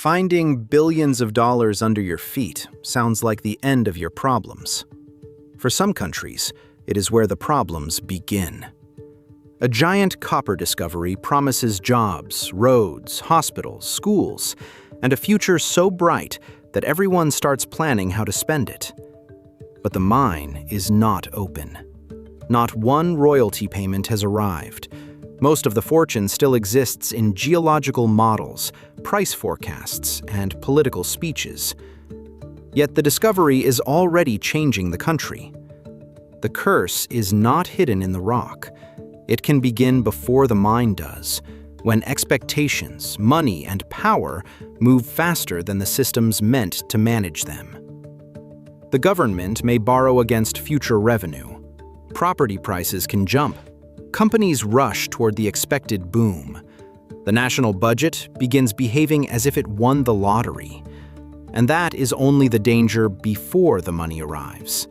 Finding billions of dollars under your feet sounds like the end of your problems. For some countries, it is where the problems begin. A giant copper discovery promises jobs, roads, hospitals, schools, and a future so bright that everyone starts planning how to spend it. But the mine is not open. Not one royalty payment has arrived. Most of the fortune still exists in geological models, price forecasts, and political speeches. Yet the discovery is already changing the country. The curse is not hidden in the rock. It can begin before the mine does, when expectations, money, and power move faster than the systems meant to manage them. The government may borrow against future revenue. Property prices can jump. Companies rush toward the expected boom. The national budget begins behaving as if it won the lottery. And that is only the danger before the money arrives.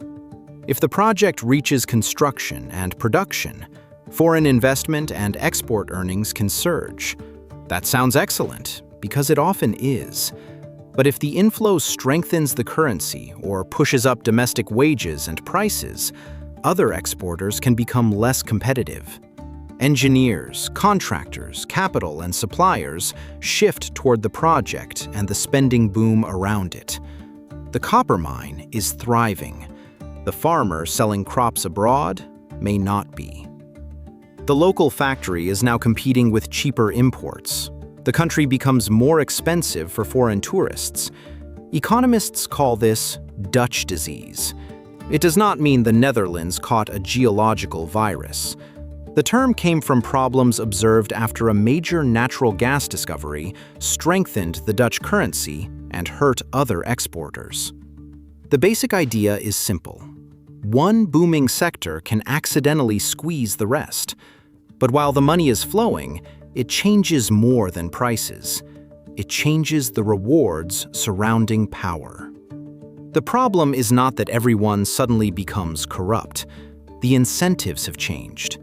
If the project reaches construction and production, foreign investment and export earnings can surge. That sounds excellent, because it often is. But if the inflow strengthens the currency or pushes up domestic wages and prices, other exporters can become less competitive. Engineers, contractors, capital, and suppliers shift toward the project and the spending boom around it. The copper mine is thriving. The farmer selling crops abroad may not be. The local factory is now competing with cheaper imports. The country becomes more expensive for foreign tourists. Economists call this Dutch disease. It does not mean the Netherlands caught a geological virus. The term came from problems observed after a major natural gas discovery strengthened the Dutch currency and hurt other exporters. The basic idea is simple. One booming sector can accidentally squeeze the rest. But while the money is flowing, it changes more than prices. It changes the rewards surrounding power. The problem is not that everyone suddenly becomes corrupt. The incentives have changed.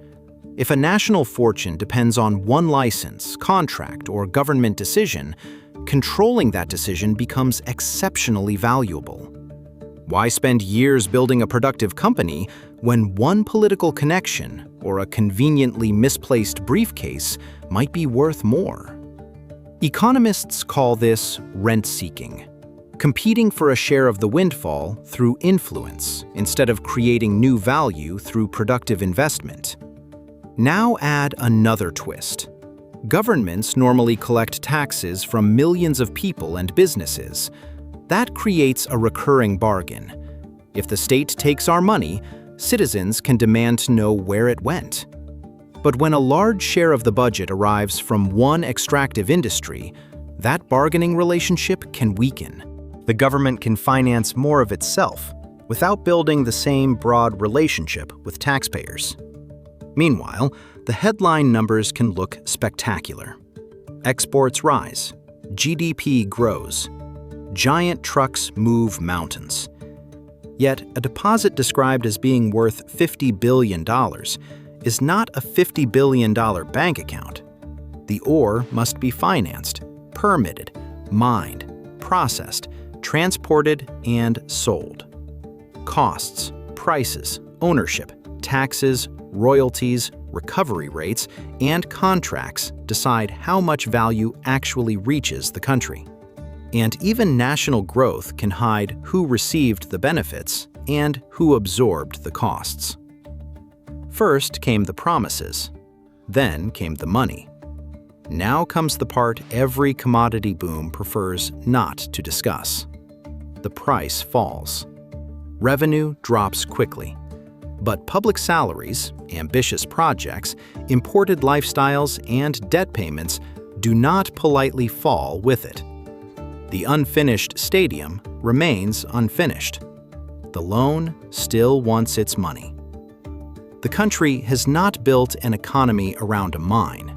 If a national fortune depends on one license, contract, or government decision, controlling that decision becomes exceptionally valuable. Why spend years building a productive company when one political connection or a conveniently misplaced briefcase might be worth more? Economists call this rent-seeking. Competing for a share of the windfall through influence instead of creating new value through productive investment. Now add another twist. Governments normally collect taxes from millions of people and businesses. That creates a recurring bargain. If the state takes our money, citizens can demand to know where it went. But when a large share of the budget arrives from one extractive industry, that bargaining relationship can weaken. The government can finance more of itself without building the same broad relationship with taxpayers. Meanwhile, the headline numbers can look spectacular. Exports rise, GDP grows, giant trucks move mountains. Yet, a deposit described as being worth $50 billion is not a $50 billion bank account. The ore must be financed, permitted, mined, processed, transported, and sold. Costs, prices, ownership, taxes, royalties, recovery rates, and contracts decide how much value actually reaches the country. And even national growth can hide who received the benefits and who absorbed the costs. First came the promises. Then came the money. Now comes the part every commodity boom prefers not to discuss. The price falls. Revenue drops quickly. But public salaries, ambitious projects, imported lifestyles, and debt payments do not politely fall with it. The unfinished stadium remains unfinished. The loan still wants its money. The country has not built an economy around a mine.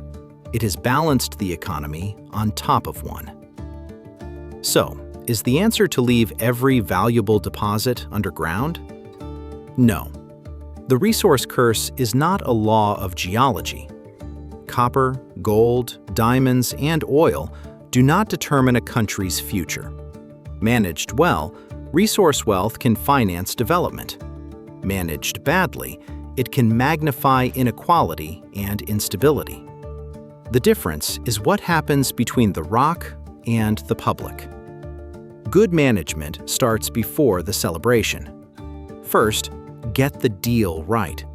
It has balanced the economy on top of one. So, is the answer to leave every valuable deposit underground? No. The resource curse is not a law of geology. Copper, gold, diamonds, and oil do not determine a country's future. Managed well, resource wealth can finance development. Managed badly, it can magnify inequality and instability. The difference is what happens between the rock and the public. Good management starts before the celebration. First, get the deal right.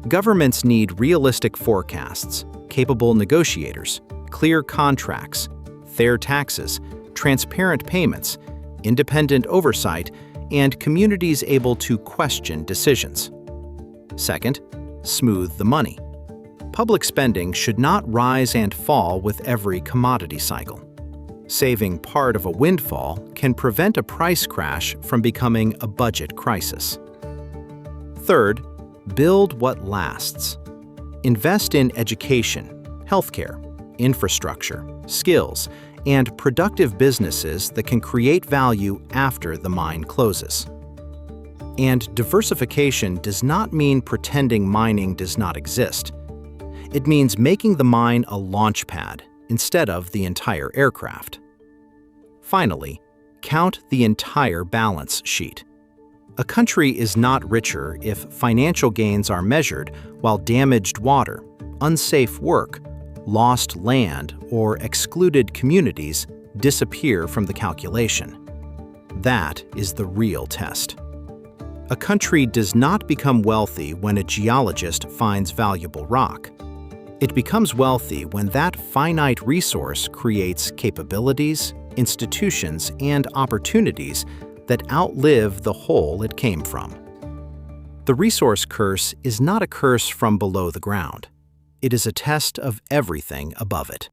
Governments need realistic forecasts, capable negotiators, clear contracts, fair taxes, transparent payments, independent oversight, and communities able to question decisions. Second, smooth the money. Public spending should not rise and fall with every commodity cycle. Saving part of a windfall can prevent a price crash from becoming a budget crisis. Third, build what lasts. Invest in education, healthcare, infrastructure, skills, and productive businesses that can create value after the mine closes. And diversification does not mean pretending mining does not exist. It means making the mine a launch pad instead of the entire aircraft. Finally, count the entire balance sheet. A country is not richer if financial gains are measured while damaged water, unsafe work, lost land, or excluded communities disappear from the calculation. That is the real test. A country does not become wealthy when a geologist finds valuable rock. It becomes wealthy when that finite resource creates capabilities, institutions, and opportunities that outlive the hole it came from. The resource curse is not a curse from below the ground. It is a test of everything above it.